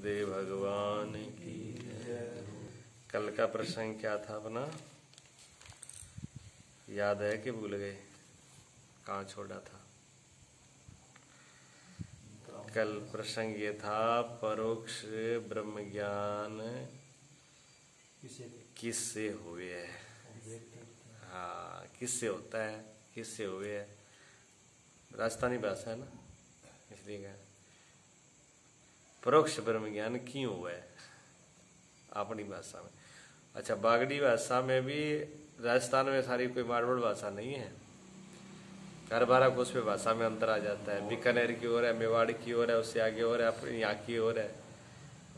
गुरुदेव भगवान की जय। कल का प्रसंग क्या था अपना, याद है कि भूल गए? कहाँ छोड़ा था? कल प्रसंग ये था, परोक्ष ब्रह्म ज्ञान किससे हुए है? हाँ, किससे होता है, किससे हुए है? राजस्थानी भाषा है ना, इसलिए क्या परोक्ष ब्रह्म ज्ञान क्यों हुआ है अपनी भाषा में। अच्छा, बागड़ी भाषा में भी, राजस्थान में सारी कोई मारवाड़ भाषा नहीं है, हर बार को उसमें भाषा में अंतर आ जाता है। बीकानेर की ओर है, मेवाड़ की ओर है, उससे आगे और है, अपनी यहाँ की ओर है,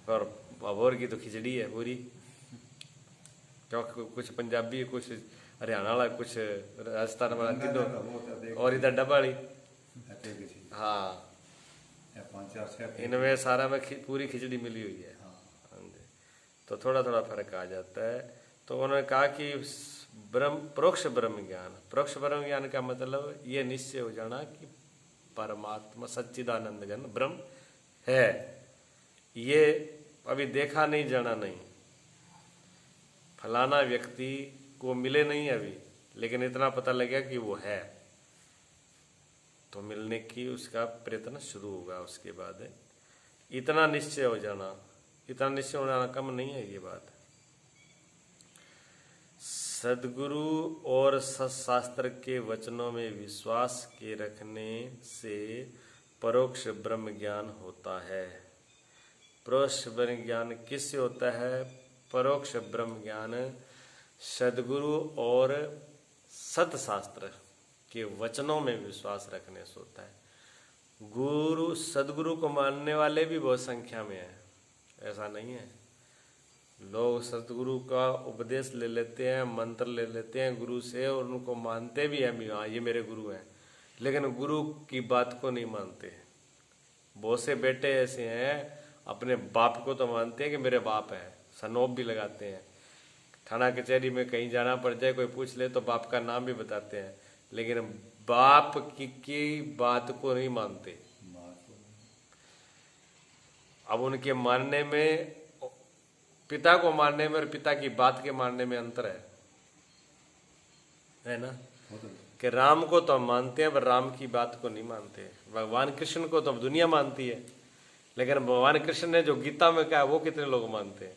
और अबोर की तो खिचड़ी है पूरी, क्योंकि कुछ पंजाबी, कुछ हरियाणा वाला, कुछ राजस्थान वाला, तीनों, और इधर डबाड़ी। हाँ, इनमें सारा में पूरी खिचड़ी मिली हुई है। तो थोड़ा थोड़ा फर्क आ जाता है। तो उन्होंने कहा कि परोक्ष ब्रह्म ज्ञान, परोक्ष ब्रह्म ज्ञान का मतलब ये निश्चय हो जाना कि परमात्मा सच्चिदानंद घन ब्रह्म है। ये अभी देखा नहीं, जाना नहीं, फलाना व्यक्ति को मिले नहीं अभी, लेकिन इतना पता लगा कि वो है, तो मिलने की उसका प्रयत्न शुरू होगा। उसके बाद इतना निश्चय हो जाना, इतना निश्चय होना कम नहीं है ये बात। सदगुरु और सत्शास्त्र के वचनों में विश्वास के रखने से परोक्ष ब्रह्म ज्ञान होता है। परोक्ष ब्रह्म ज्ञान किससे होता है? परोक्ष ब्रह्म ज्ञान सदगुरु और सत्शास्त्र के वचनों में विश्वास रखने से होता है। गुरु सदगुरु को मानने वाले भी बहुत संख्या में है, ऐसा नहीं है। लोग सतगुरु का उपदेश ले लेते हैं, मंत्र ले लेते हैं गुरु से, और उनको मानते भी हैं, हाँ ये मेरे गुरु हैं, लेकिन गुरु की बात को नहीं मानते। बहुत से बेटे ऐसे हैं, अपने बाप को तो मानते हैं कि मेरे बाप है, सनोप भी लगाते हैं। थाना कचहरी में कहीं जाना पड़ जाए, कोई पूछ ले तो बाप का नाम भी बताते हैं, लेकिन बाप की बात को नहीं मानते। अब उनके मानने में, पिता को मानने में और पिता की बात के मानने में अंतर है ना? कि राम को तो हम मानते हैं, पर राम की बात को नहीं मानते। भगवान कृष्ण को तो अब दुनिया मानती है, लेकिन भगवान कृष्ण ने जो गीता में कहा वो कितने लोग मानते हैं?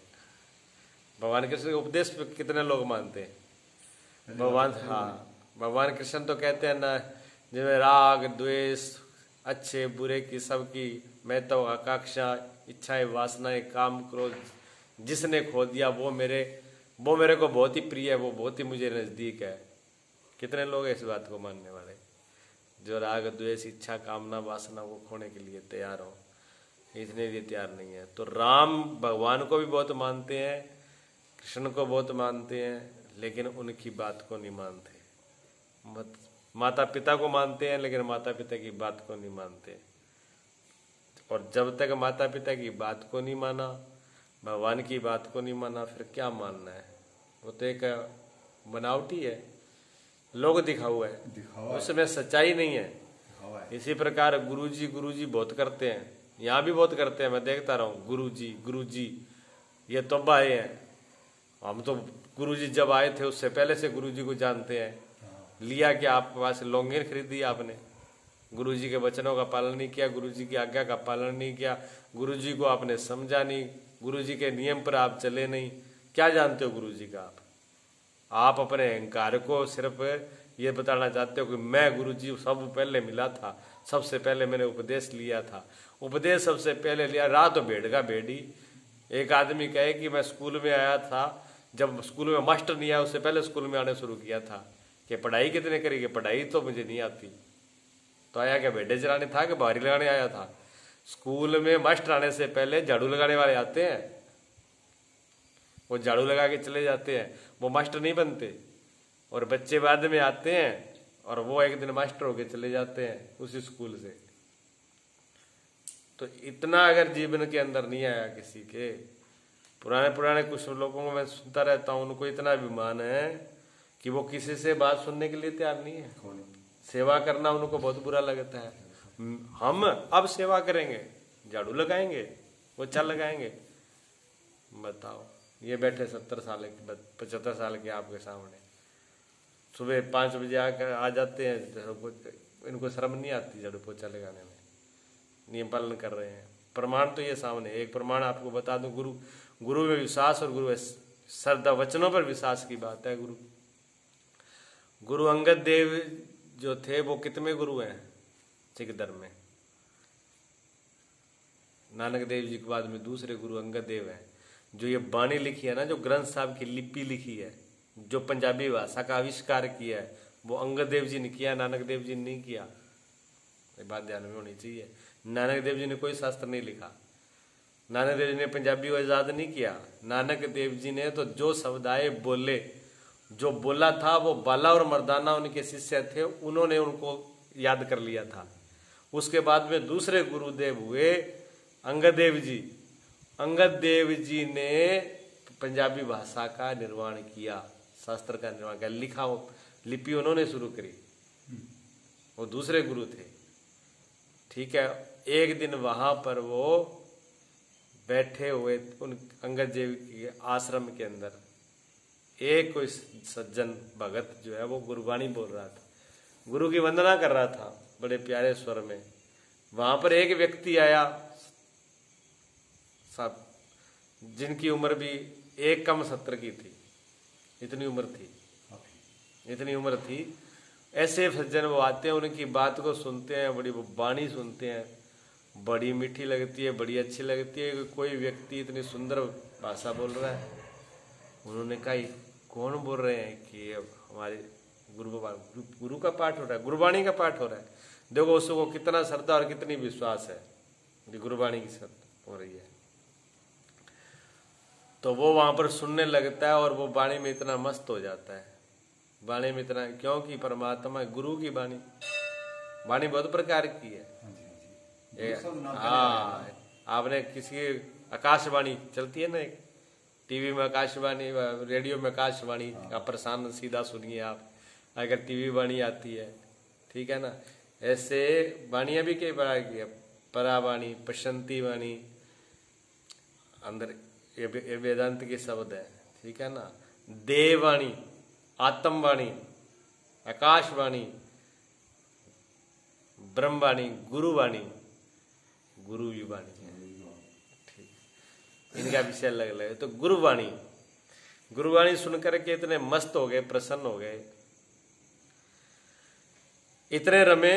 भगवान कृष्ण के उपदेश पे कितने लोग मानते हैं? भगवान कृष्ण तो कहते हैं ना, जिसमें राग द्वेष, अच्छे बुरे की सबकी, मैं तो आकांक्षा, इच्छाएं, वासनाएं, काम, क्रोध जिसने खो दिया वो मेरे को बहुत ही प्रिय है, वो बहुत ही मुझे नजदीक है। कितने लोग हैं इस बात को मानने वाले, जो राग द्वेष, इच्छा, कामना, वासना को खोने के लिए तैयार हो? इतने लिए तैयार नहीं है। तो राम भगवान को भी बहुत मानते हैं, कृष्ण को बहुत मानते हैं, लेकिन उनकी बात को नहीं मानते। माता पिता को मानते हैं, लेकिन माता पिता की बात को नहीं मानते। और जब तक माता पिता की बात को नहीं माना, भगवान की बात को नहीं माना, फिर क्या मानना है? वो तो एक बनावटी है, लोग दिखावा है, उसमें सच्चाई नहीं है। इसी प्रकार गुरुजी बहुत करते हैं, यहाँ भी बहुत करते हैं, मैं देखता रहा हूँ। गुरुजी ये तो आए हैं, हम तो गुरुजी जब आए थे उससे पहले से गुरुजी को जानते हैं। लिया क्या आपके पास? लौंगेन खरीदी आपने, गुरुजी के वचनों का पालन नहीं किया, गुरुजी की आज्ञा का पालन नहीं किया, गुरुजी को आपने समझा नहीं, गुरुजी के नियम पर आप चले नहीं। क्या जानते हो गुरुजी का आप अपने अहंकार को सिर्फ ये बताना चाहते हो कि मैं गुरुजी सब पहले मिला था, सबसे पहले मैंने उपदेश लिया था। उपदेश सबसे पहले लिया, रहा तो भेड़ का भेड़ी। एक आदमी कहे कि मैं स्कूल में आया था, जब स्कूल में मास्टर नहीं आया उससे पहले स्कूल में आने शुरू किया था, कि पढ़ाई कितने करेगी? पढ़ाई तो मुझे नहीं आती। तो आया क्या भेड़े चराने था कि बाहरी लगाने आया था? स्कूल में मास्टर आने से पहले झाड़ू लगाने वाले आते हैं, वो झाड़ू लगा के चले जाते हैं, वो मास्टर नहीं बनते। और बच्चे बाद में आते हैं और वो एक दिन मास्टर होके चले जाते हैं उसी स्कूल से। तो इतना अगर जीवन के अंदर नहीं आया किसी के, पुराने कुछ लोगों को मैं सुनता रहता हूँ, उनको इतना अभिमान है कि वो किसी से बात सुनने के लिए तैयार नहीं है। सेवा करना उनको बहुत बुरा लगता है। हम अब सेवा करेंगे, झाड़ू लगाएंगे, वो चल लगाएंगे? बताओ, ये बैठे 70 साल के 75 साल के आपके सामने, सुबह 5 बजे आकर आ जाते हैं, इनको शर्म नहीं आती झाड़ू पोछा लगाने में, नियम पालन कर रहे हैं। प्रमाण तो ये सामने, एक प्रमाण आपको बता दूं, गुरु में विश्वास और गुरु श्रद्धा वचनों पर विश्वास की बात है। गुरु अंगद देव जो थे वो कितने गुरु हैं सिख धर्म में? नानक देव जी के बाद में दूसरे गुरु अंगद देव हैं। जो ये बाणी लिखी है ना, जो ग्रंथ साहब की लिपि लिखी है, जो पंजाबी भाषा का आविष्कार किया है, वो अंगद देव जी ने किया, नानक देव जी ने नहीं किया। ये बात ध्यान में होनी चाहिए। नानक देव जी ने कोई शास्त्र नहीं लिखा, नानक देव जी ने पंजाबी को आजाद नहीं किया। नानक देव जी ने तो जो शब्द आए बोले, जो बोला था वो बाला और मर्दाना उनके शिष्य थे, उन्होंने उनको याद कर लिया था। उसके बाद में दूसरे गुरुदेव हुए अंगद देव जी। अंगद देव जी ने पंजाबी भाषा का निर्माण किया, शास्त्र का निर्माण किया, लिखा, लिपि उन्होंने शुरू करी, वो दूसरे गुरु थे। ठीक है, एक दिन वहां पर वो बैठे हुए उन अंगद देव के आश्रम के अंदर एक कोई सज्जन भगत जो है वो गुरबाणी बोल रहा था, गुरु की वंदना कर रहा था बड़े प्यारे स्वर में। वहां पर एक व्यक्ति आया साहब, जिनकी उम्र भी एक कम 70 की थी, इतनी उम्र थी। ऐसे सज्जन वो आते हैं, उनकी बात को सुनते हैं, बड़ी वो बाणी सुनते हैं, बड़ी मीठी लगती है, बड़ी अच्छी लगती है। कोई व्यक्ति इतनी सुंदर भाषा बोल रहा है। उन्होंने कहा कौन बोल रहे हैं कि हमारे गुरु का पाठ हो रहा है, गुरबाणी का पाठ हो रहा है। देखो उसको कितना श्रद्धा और कितनी विश्वास है, गुरबाणी की श्रद्धा हो रही है। तो वो वहां पर सुनने लगता है और वो वाणी में इतना मस्त हो जाता है, वाणी में इतना, क्योंकि परमात्मा गुरु की वाणी बहुत प्रकार की है। हाँ, आपने किसी आकाशवाणी चलती है ना, एक टीवी में आकाशवाणी, रेडियो में आकाशवाणी का प्रसारण सीधा सुनिए आप, अगर टीवी वाणी आती है, ठीक है ना। ऐसे वाणियां भी कई प्रकार की है, परावाणी, प्रशंति वाणी, अंदर ये वेदांत के शब्द है, ठीक है ना। देववाणी, आत्मवाणी, आकाशवाणी, ब्रह्मवाणी, गुरुवाणी, गुरु की वाणी है, ठीक, इनका विषय अलग अलग है। तो गुरुवाणी सुनकर के इतने मस्त हो गए, प्रसन्न हो गए, इतने रमे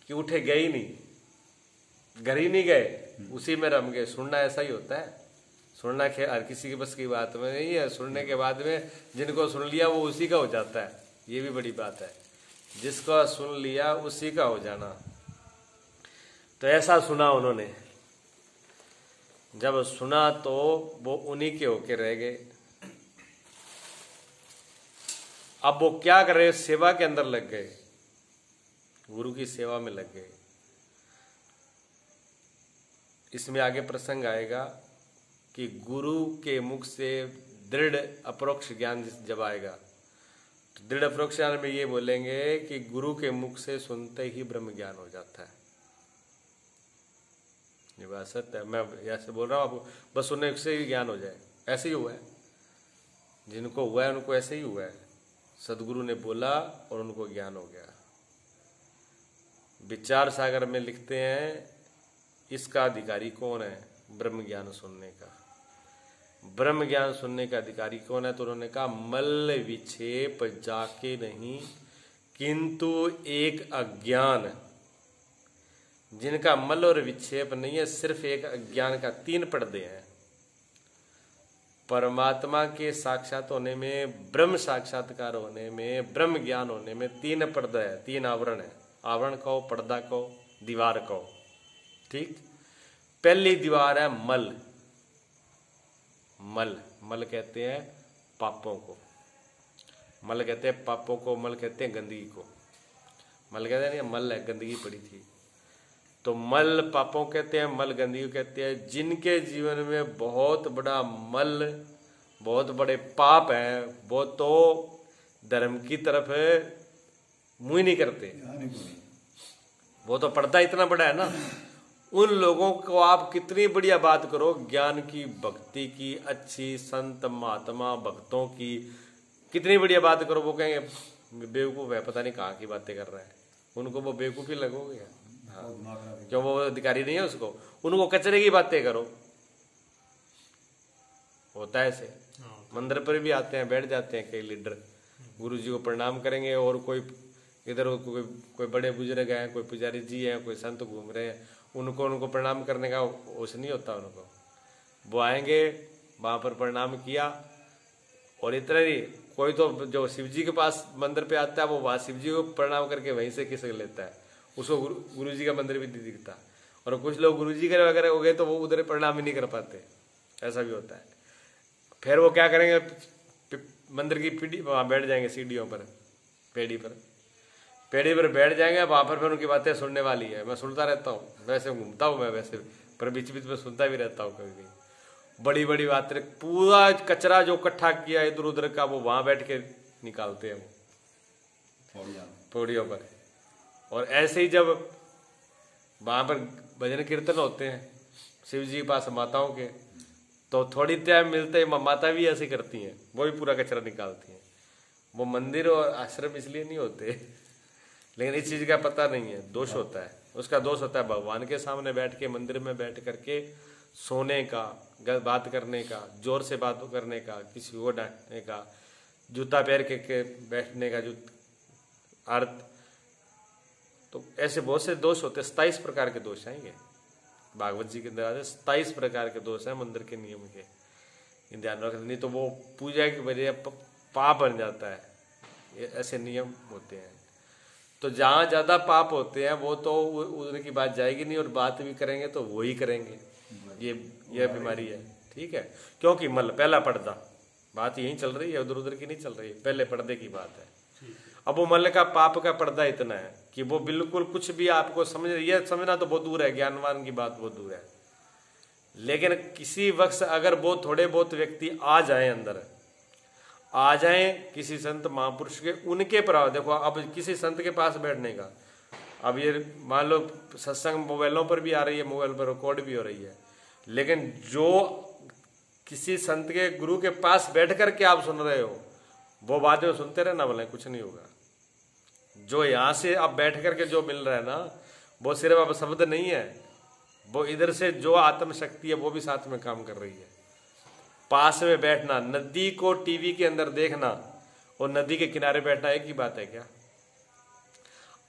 कि उठे गए ही नहीं, घर ही नहीं गए, उसी में रम गए। सुनना ऐसा ही होता है, सुनना हर किसी के बस की बात में नहीं है। सुनने के बाद में जिनको सुन लिया वो उसी का हो जाता है, ये भी बड़ी बात है, जिसको सुन लिया उसी का हो जाना। तो ऐसा सुना उन्होंने, जब सुना तो वो उन्हीं के होके रह गए। अब वो क्या कर रहे, सेवा के अंदर लग गए, गुरु की सेवा में लग गए। इसमें आगे प्रसंग आएगा कि गुरु के मुख से दृढ़ अपरोक्ष ज्ञान जब आएगा, तो दृढ़ अपरोक्ष ज्ञान में ये बोलेंगे कि गुरु के मुख से सुनते ही ब्रह्म ज्ञान हो जाता है। ये बात सत्य है, मैं ऐसे बोल रहा हूँ आपको, बस सुनने से ही ज्ञान हो जाए। ऐसे ही हुआ है, जिनको हुआ है उनको ऐसे ही हुआ है, सदगुरु ने बोला और उनको ज्ञान हो गया। विचार सागर में लिखते हैं, इसका अधिकारी कौन है? ब्रह्म ज्ञान सुनने का। ब्रह्म ज्ञान सुनने का अधिकारी कौन है? तो उन्होंने कहा, मल विक्षेप जाके नहीं, किंतु एक अज्ञान, जिनका मल और विक्षेप नहीं है, सिर्फ एक अज्ञान का 3 पर्दे हैं। परमात्मा के साक्षात होने में, ब्रह्म साक्षात्कार होने में, ब्रह्म ज्ञान होने में 3 पर्दा है, 3 आवरण है। आवरण कहो, पर्दा कहो, दीवार कहो, ठीक। पहली दीवार है मल। मल कहते हैं पापों को, मल कहते हैं पापों को, मल कहते हैं गंदगी को। मल कहते हैं मल है, गंदगी पड़ी थी, तो मल पापों कहते हैं, मल गंदगी कहते हैं। जिनके जीवन में बहुत बड़ा मल, बहुत बड़े पाप हैं, वो तो धर्म की तरफ मुंह नहीं करते। वो तो पर्दा इतना बड़ा है ना, उन लोगों को आप कितनी बढ़िया बात करो, ज्ञान की, भक्ति की, अच्छी संत महात्मा भक्तों की कितनी बढ़िया बात करो, वो कहेंगे बेवकूफ है, पता नहीं कहाँ की बातें कर रहा है। उनको वो बेवकूफी लगोगे। हाँ, क्यों वो अधिकारी नहीं है उसको, उनको कचरे की बातें करो। होता है ऐसे। मंदिर पर भी आते हैं, बैठ जाते हैं कई लीडर, गुरु जी को प्रणाम करेंगे, और कोई इधर कोई बड़े बुजुर्ग हैं, कोई पुजारी जी हैं, कोई संत घूम रहे हैं, उनको प्रणाम करने का होश नहीं होता उनको। वो आएंगे वहां पर प्रणाम किया, और इतना ही कोई तो जो शिव जी के पास मंदिर पे आता है, वो वहां शिव जी को प्रणाम करके वहीं से किस लेता है, उसको गुरु जी का मंदिर भी दिखता। और कुछ लोग गुरु जी के वगैरह हो गए तो वो उधर प्रणाम ही नहीं कर पाते, ऐसा भी होता है। फिर वो क्या करेंगे, मंदिर की पीढ़ी वहां बैठ जाएंगे, सीढ़ियों पर, पेड़ी पर बैठ जाएंगे। वहां पर फिर उनकी बातें सुनने वाली है। मैं सुनता रहता हूँ, वैसे घूमता हूँ मैं वैसे, पर बीच बीच में सुनता भी रहता हूँ कभी भी। बड़ी बड़ी बातें, पूरा कचरा जो इकट्ठा किया इधर उधर का, वो वहां बैठ के निकालते हैं वो पौड़ियों पर। और ऐसे ही जब वहां पर भजन कीर्तन होते हैं शिव जी के पास माताओं के, तो थोड़ी टाइम मिलते ही माता भी ऐसे करती हैं, वो भी पूरा कचरा निकालती हैं। वो मंदिर और आश्रम इसलिए नहीं होते, लेकिन इस चीज का पता नहीं है, दोष होता है उसका। दोष होता है भगवान के सामने बैठ के, मंदिर में बैठ करके सोने का, बात करने का, जोर से बात करने का, किसी को डांटने का, जूता पैर के बैठने का, जो अर्थ। तो ऐसे बहुत से दोष होते हैं, 27 प्रकार के दोष आएंगे भागवत जी के अंदर। 27 प्रकार के दोष हैं मंदिर के नियम के, ध्यान रखना, नहीं तो वो पूजा की वजह पाप बन जाता है। ये ऐसे नियम होते हैं। तो जहां ज्यादा पाप होते हैं वो तो उनकी बात जाएगी नहीं, और बात भी करेंगे तो वो ही करेंगे। ये बीमारी है, ठीक है। क्योंकि पहला पर्दा, बात यही चल रही है, उधर उधर की नहीं चल रही है, पहले पर्दे की बात है। अब वो मल का पाप का पर्दा इतना है कि वो बिल्कुल कुछ भी आपको समझना तो बहुत दूर है, ज्ञानवान की बात बहुत दूर है। लेकिन किसी वक्त अगर वो थोड़े बहुत व्यक्ति आ जाए, अंदर आ जाए किसी संत महापुरुष के, उनके प्रभाव देखो। अब किसी संत के पास बैठने का, अब ये मान लो सत्संग मोबाइलों पर भी आ रही है, मोबाइल पर रिकॉर्ड भी हो रही है, लेकिन जो किसी संत के गुरु के पास बैठ करके आप सुन रहे हो, वो बातें सुनते रहना, बोले कुछ नहीं होगा। जो यहां से अब बैठ करके जो मिल रहा है ना, वो सिर्फ अब शब्द नहीं है, वो इधर से जो आत्म शक्ति है वो भी साथ में काम कर रही है। पास में बैठना, नदी को टीवी के अंदर देखना और नदी के किनारे बैठना एक ही बात है क्या?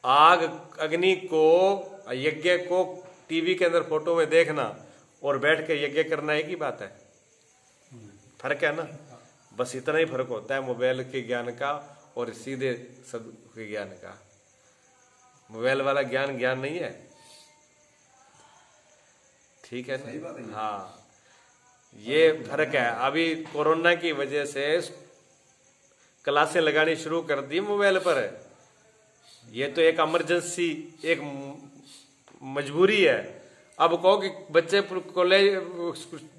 आग अग्नि को, यज्ञ को टीवी के अंदर फोटो में देखना और बैठ के यज्ञ करना एक ही बात है? फर्क है ना, बस इतना ही फर्क होता है मोबाइल के ज्ञान का और सीधे सद के ज्ञान का। मोबाइल वाला ज्ञान ज्ञान नहीं है, ठीक है ना? हाँ, ये फर्क है। अभी कोरोना की वजह से क्लासें लगानी शुरू कर दी मोबाइल पर, ये तो एक इमरजेंसी, एक मजबूरी है। अब कहो कि बच्चे कॉलेज,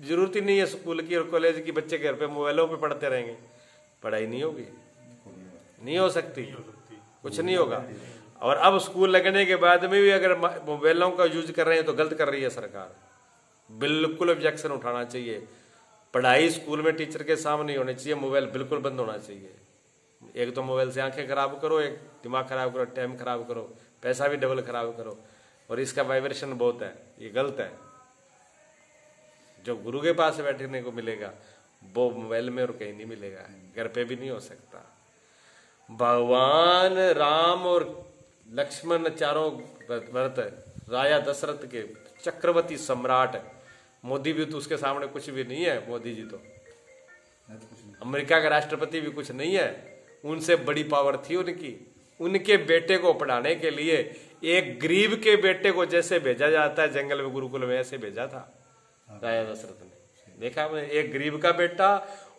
जरूरत ही नहीं है स्कूल की और कॉलेज की, बच्चे घर पे मोबाइलों पे पढ़ते रहेंगे, पढ़ाई नहीं होगी, नहीं हो सकती, कुछ नहीं होगा। और अब स्कूल लगने के बाद में भी अगर मोबाइलों का यूज कर रहे हैं तो गलत कर रही है सरकार, बिल्कुल ऑब्जेक्शन उठाना चाहिए। पढ़ाई स्कूल में टीचर के सामने होनी चाहिए, मोबाइल बिल्कुल बंद होना चाहिए। एक तो मोबाइल से आंखें खराब करो, एक दिमाग खराब करो, टाइम खराब करो, पैसा भी डबल खराब करो, और इसका वाइब्रेशन बहुत है, ये गलत है। जो गुरु के पास बैठने को मिलेगा वो मोबाइल में और कहीं नहीं मिलेगा, घर पे भी नहीं हो सकता। भगवान राम और लक्ष्मण चारों भरत, राजा दशरथ के चक्रवर्ती सम्राट, मोदी भी तो उसके सामने कुछ भी नहीं है। मोदी जी तो अमेरिका का राष्ट्रपति भी कुछ नहीं है, उनसे बड़ी पावर थी उनकी। उनके बेटे को पढ़ाने के लिए एक गरीब के बेटे को जैसे भेजा जाता है जंगल में गुरुकुल में, ऐसे भेजा था राजा दशरथ ने। देखा आपने, एक गरीब का बेटा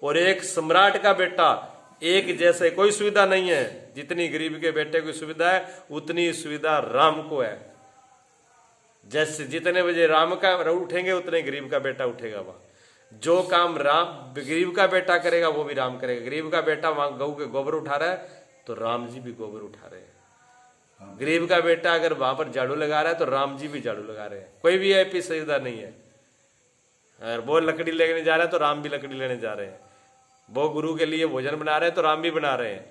और एक सम्राट का बेटा एक जैसे, कोई सुविधा नहीं है। जितनी गरीब के बेटे की सुविधा है उतनी सुविधा राम को है। जैसे जितने बजे राम का उठेंगे उतने गरीब का बेटा उठेगा। वहां जो काम राम गरीब का बेटा करेगा वो भी राम करेगा। गरीब का बेटा वहां गऊ के गोबर उठा रहा है तो राम जी भी गोबर उठा रहे हैं। गरीब का बेटा अगर वहां पर झाड़ू लगा रहा है तो राम जी भी झाड़ू लगा रहे हैं। कोई भी ऐसी सुविधा नहीं है। अगर वो लकड़ी लेने जा रहा है तो राम भी लकड़ी लेने जा रहे हैं। वो गुरु के लिए भोजन बना रहे हैं तो राम भी बना रहे हैं।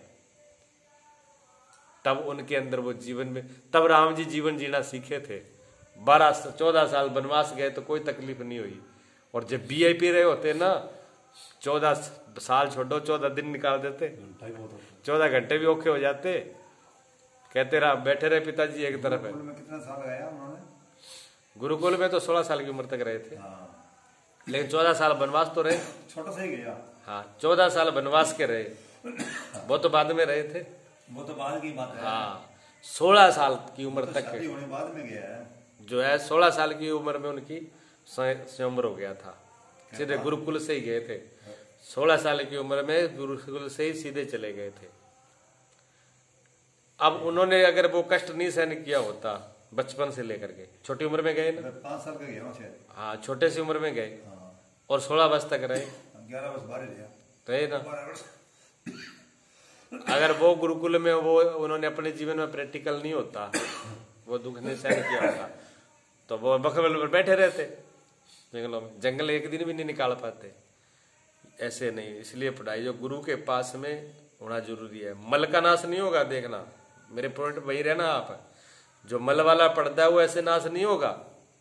तब उनके अंदर वो जीवन में, तब राम जी जीवन जीना सीखे थे। 14 साल वनवास गए तो कोई तकलीफ नहीं हुई। और जब वीआईपी रहे होते ना, 14 साल छोड़ो, 14 दिन निकाल देते, 14 घंटे भी औखे हो जाते। कहते रहा बैठे रहे पिताजी एक तरफ है। कितना साल लगाया उन्होंने? गुरुकुल में तो 16 साल की उम्र तक रहे थे। लेकिन 14 साल वनवास तो रहे। छोटा सा ही गया। हाँ, 14 साल वनवास के रहे। वो तो बाद में रहे थे। वो तो बाद की बात है। हाँ, 16 साल की उम्र तो तक शादी होने बाद में गया है। जो है 16 साल की उम्र में उनकी स्वयंवर हो गया था। सीधे गुरुकुल से ही गए थे। 16 साल की उम्र में गुरुकुल से ही सीधे चले गए थे। अब उन्होंने अगर वो कष्ट नहीं सहन किया होता बचपन से लेकर के, छोटी उम्र में गए ना, 5 साल का गया हूँ शायद। हाँ, छोटे सी उम्र में गए और 16 वर्ष तक रहे। 11 वर्ष बाहर रहा। रहे ना। अगर वो गुरुकुल में वो उन्होंने अपने जीवन में प्रैक्टिकल नहीं होता, वो दुख ने सहन किया होता, तो वो बखबल पर बैठे रहते जंगलों में। जंगल एक दिन भी नहीं निकाल पाते। ऐसे नहीं, इसलिए पढ़ाई जो गुरु के पास में होना जरूरी है। मल का नाश नहीं होगा। देखना, मेरे पॉइंट वही रहना। आप जो मल वाला पड़ता है वो ऐसे नाश नहीं होगा।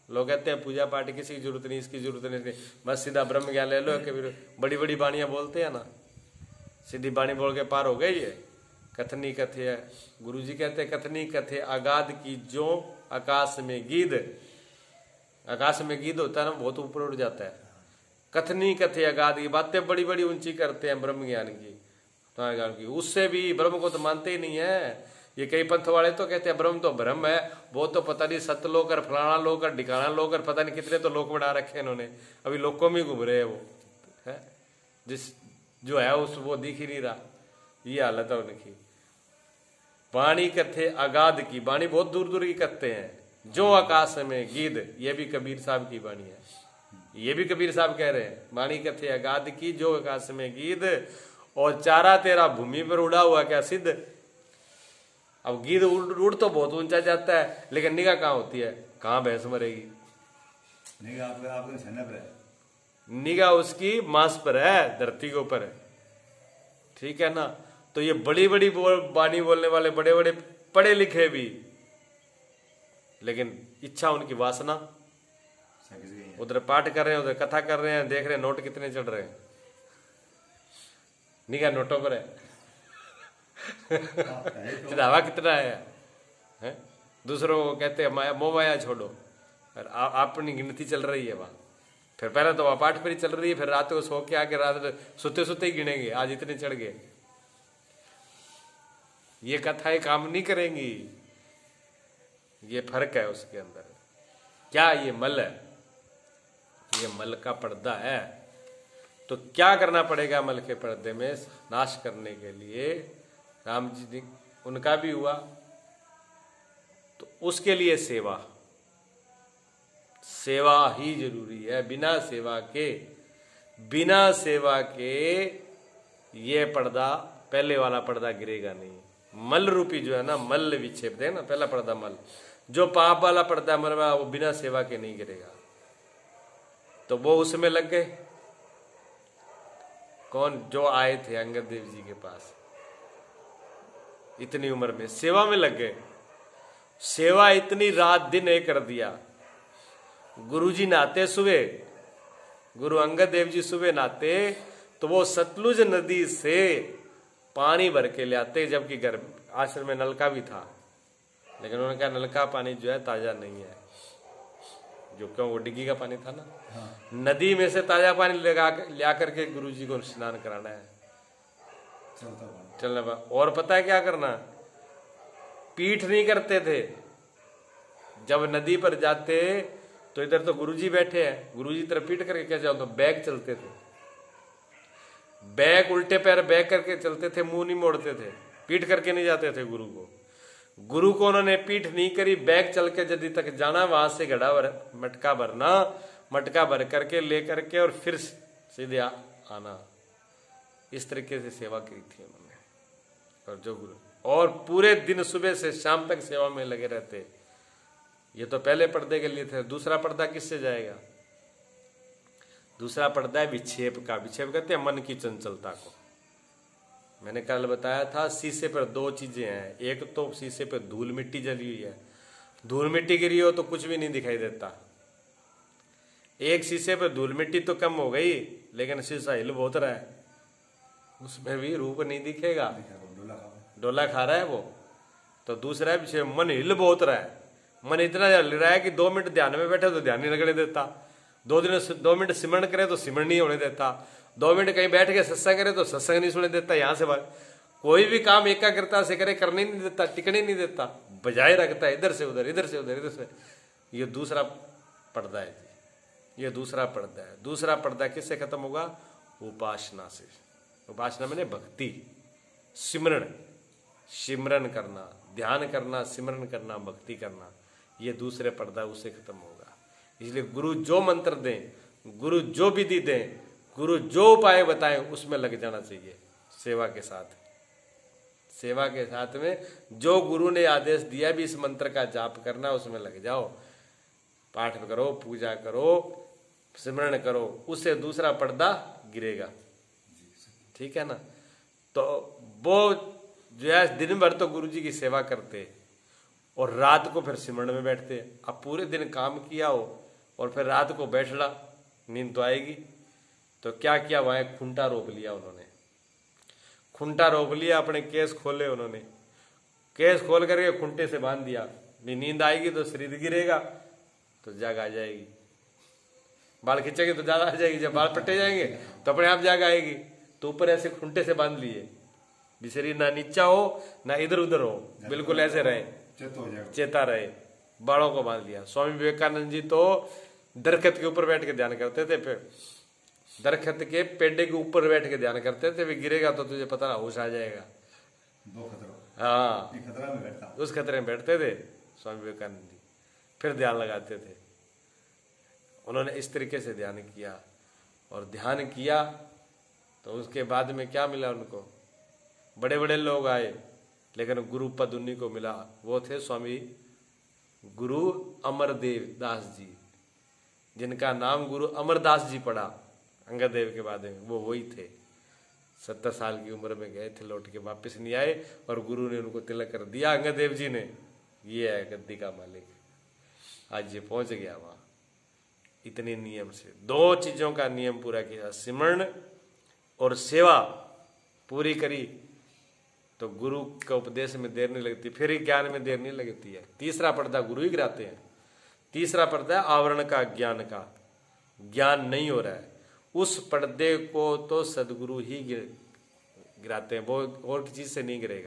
लोग कहते हैं पूजा पाठ किसी की जरूरत नहीं, इसकी जरूरत नहीं, बस सीधा ब्रह्म ज्ञान ले लो। कभी बड़ी बड़ी बाणियां बोलते हैं ना, सीधी बाणी बोल के पार हो गई है। कथनी कथे, गुरु जी कहते हैं कथनी कथे आगाध की जो आकाश में गीद। आकाश में गीद होता है ना, बहुत ऊपर उड़ जाता है। कथनी कथे आगाध की बातें बड़ी बड़ी ऊंची करते हैं ब्रह्म ज्ञान की, ज्ञान की। उससे भी ब्रह्म को तो मानते ही नहीं है। ये कई पंथ वाले तो कहते हैं ब्रह्म तो ब्रह्म है, वो तो पता नहीं सतलोक और फलाना लोक और ढिकाना लोक और पता नहीं कितने तो लोक बना रखे इन्होंने। अभी लोकों में घूम रहे हैं वो है, जिस जो है उस वो दिख ही नहीं रहा। ये हालत है उनकी। वाणी कथे अगाध की, वाणी बहुत दूर दूर की कहते हैं। जो आकाश में गीद, ये भी कबीर साहब की वाणी है। ये भी कबीर साहब कह रहे हैं, वाणी कथे अगाध की जो आकाश में गीद, और चारा तेरा भूमि पर उड़ा हुआ क्या सिद्ध। अब गीद उड़ तो बहुत ऊंचा जाता है, लेकिन निगाह कहाँ होती है, कहाँ भैंस मरेगी। निगाह उसकी मांस पर है, धरती के ऊपर है। ठीक है ना। तो ये बड़ी बड़ी वाणी बोलने वाले बड़े बड़े पढ़े लिखे भी, लेकिन इच्छा उनकी वासना। उधर पाठ कर रहे हैं, उधर कथा कर रहे हैं, देख रहे हैं नोट कितने चढ़ रहे हैं, निगाह नोटों पर है। चढ़ावा कितना है? दूसरों को कहते हैं माया मोह माया छोड़ो, और अपनी गिनती चल रही है वहां। फिर पहले तो वहां पाठ पर ही चल रही है, फिर रात को सो के आके रात सोते सोते ही गिनेंगे आज इतने चढ़ गए। ये कथाएं काम नहीं करेंगी। ये फर्क है उसके अंदर। क्या ये मल है, ये मल का पर्दा है। तो क्या करना पड़ेगा मल के पर्दे में नाश करने के लिए? राम जी उनका भी हुआ, तो उसके लिए सेवा, सेवा ही जरूरी है। बिना सेवा के ये पर्दा, पहले वाला पर्दा गिरेगा नहीं। मल रूपी जो है ना, मल विक्षेप दे ना, पहला पर्दा मल, जो पाप वाला पर्दा मरवा, वो बिना सेवा के नहीं गिरेगा। तो वो उसमें लग गए। कौन? जो आए थे अंगद देव जी के पास, इतनी उम्र में सेवा में लग गए। सेवा इतनी रात दिन एक कर दिया। गुरुजी नहाते सुबह, गुरु अंगद देव जी सुबह नहाते तो वो सतलुज नदी से पानी भर के ले आते, जबकि घर आश्रम में नलका भी था, लेकिन उन्होंने कहा नलका पानी जो है ताजा नहीं है। जो क्यों, वो डिग्गी का पानी था ना। हाँ। नदी में से ताजा पानी ला करके गुरु जी को स्नान कराना है, चलना। और पता है क्या करना? पीठ नहीं करते थे। जब नदी पर जाते तो इधर तो गुरुजी बैठे हैं, गुरुजी तरफ पीठ करके क्या जाओ, तो बैग चलते थे। बैग उल्टे पैर बैग करके चलते थे, मुंह नहीं मोड़ते थे, पीठ करके नहीं जाते थे गुरु को। गुरु को उन्होंने पीठ नहीं करी, बैग चल के जदी तक जाना, वहां से घड़ा मटका भरना, मटका भर करके ले करके और फिर सीधे आना। इस तरीके से सेवा की थी उन्होंने। और जो गुरु और पूरे दिन सुबह से शाम तक सेवा में लगे रहते। ये तो पहले पर्दे के लिए थे। दूसरा पर्दा किससे जाएगा? दूसरा पर्दा है विक्षेप का। विक्षेप कहते हैं मन की चंचलता को। मैंने कल बताया था शीशे पर दो चीजें हैं। एक तो शीशे पर धूल मिट्टी जली हुई है, धूल मिट्टी गिरी हो तो कुछ भी नहीं दिखाई देता। एक शीशे पर धूल मिट्टी तो कम हो गई, लेकिन शीशा हिल बहुत रहा है, उसमें भी रूप नहीं दिखेगा, डोला खा रहा है वो। तो दूसरा है मन हिल बहुत रहा है। मन इतना हिल रहा है कि 2 मिनट ध्यान में बैठे तो ध्यान नहीं लगने देता, 2 मिनट सिमरण करे तो सिमरण नहीं होने देता, 2 मिनट कहीं बैठ के सत्संग करे तो सत्संग नहीं सुने देता। यहाँ से कोई भी काम एकाग्रता से करे करने नहीं देता, टिकने नहीं देता, बजाय रखता है इधर से उधर, इधर से उधर, इधर से। ये दूसरा पर्दा है जी, ये दूसरा पर्दा है। दूसरा पर्दा किससे खत्म होगा? उपासना से। उपासना मैंने भक्ति, सिमरण, सिमरन करना, ध्यान करना, सिमरन करना, भक्ति करना, ये दूसरे पर्दा उससे खत्म होगा। इसलिए गुरु जो मंत्र दें, गुरु जो विधि दें, गुरु जो उपाय बताएं, उसमें लग जाना चाहिए। सेवा के साथ, सेवा के साथ में जो गुरु ने आदेश दिया भी इस मंत्र का जाप करना, उसमें लग जाओ, पाठ करो, पूजा करो, सिमरण करो, उससे दूसरा पर्दा गिरेगा। ठीक है ना? तो वो जो है दिन भर तो गुरु जी की सेवा करते और रात को फिर सिमरण में बैठते। अब पूरे दिन काम किया हो और फिर रात को बैठना, नींद तो आएगी। तो क्या किया, वहां एक खुंटा रोप लिया उन्होंने, खुंटा रोप लिया, अपने केस खोले उन्होंने, केस खोल करके खुंटे से बांध दिया। नींद आएगी तो शरीर गिरेगा तो जाग आ जाएगी, बाल खींचेंगे तो जाग आ जाएगी, जब बाल पट्टे जाएंगे तो अपने आप जाग आएगी। तो ऊपर ऐसे खुंटे से बांध लिए, भी शरीर ना नीचा हो ना इधर उधर हो, बिल्कुल ऐसे रहे, चेता रहे। बालों को बांध लिया। स्वामी विवेकानंद जी तो दरख्त के ऊपर बैठ के ध्यान करते थे, दरख्त के पेड़े के ऊपर बैठ के ध्यान करते थे। वे गिरेगा तो तुझे पता ना, होश आ जाएगा। हाँ, खतरा में बैठता, उस खतरे में बैठते थे स्वामी विवेकानंद जी, फिर ध्यान लगाते थे। उन्होंने इस तरीके से ध्यान किया, और ध्यान किया तो उसके बाद में क्या मिला उनको? बड़े बड़े लोग आए, लेकिन गुरु पद उन्हीं को मिला। वो थे स्वामी गुरु अमरदेव दास जी, जिनका नाम गुरु अमरदास जी पड़ा अंगद देव के बाद में। वो वही थे। 70 साल की उम्र में गए थे, लौट के वापस नहीं आए, और गुरु ने उनको तिलक कर दिया अंगद देव जी ने। ये है गद्दी का मालिक। आज ये पहुंच गया वहां, इतने नियम से। 2 चीजों का नियम पूरा किया, सिमरण और सेवा पूरी करी, तो गुरु के उपदेश में देर नहीं लगती, फिर ही ज्ञान में देर नहीं लगती है। तीसरा पर्दा गुरु ही गिराते हैं। तीसरा पर्दा आवरण का, ज्ञान का। ज्ञान नहीं हो रहा है, उस पर्दे को तो सदगुरु ही गिराते हैं, वो और किसी से नहीं गिरेगा।